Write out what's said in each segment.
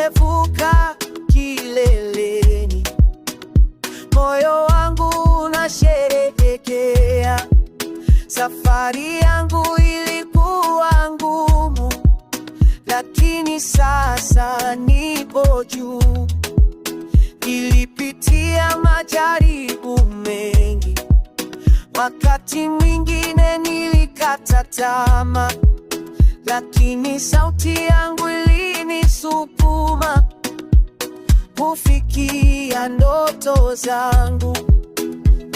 nimevuka kileleni, moyo wangu unasherehekea. Safari yangu ilikuwa ngumu, lakini sasa nipo juu. Nilipitia majaribu mengi, wakati mwingine nilikata tamaa, lakini sauti yangu ilinisukuma kufikia ndoto zangu.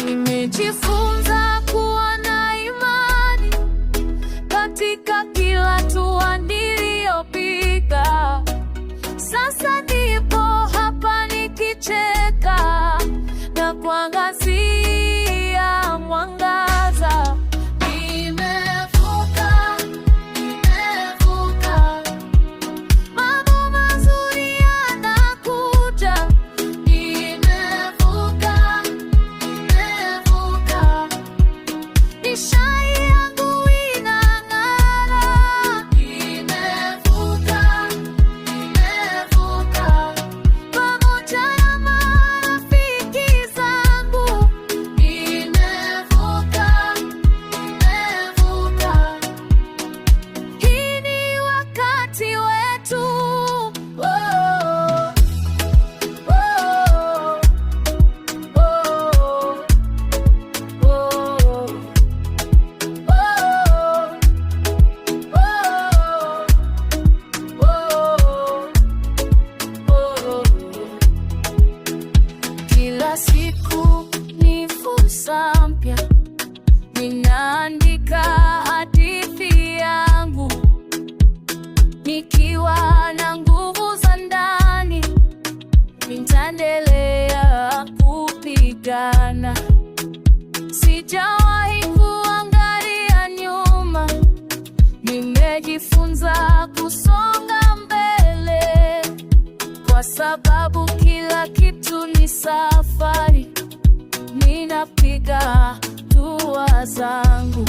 Nimejifunza kuwa na imani katika kila hatua niliyopiga. Sasa nipo hapa nikicheka na kuangazia mwangaza. Nimevuka, mambo mazuri yanakuja. Nimevuka, nishai yangu inang'ara. Nimevuka, pamoja na marafiki zangu. Nimevuka, hii ni wakati wetu. Oh, oh, oh, Kila siku ni fursa mpya, ninaandika hadithi yangu, nikiwa na nguvu za ndani. Nitaendelea kupigana, sijawahi kuangalia nyuma. Nimejifunza kusonga mbele, kwa sababu kila kitu ni safari. Ninapiga hatua zangu.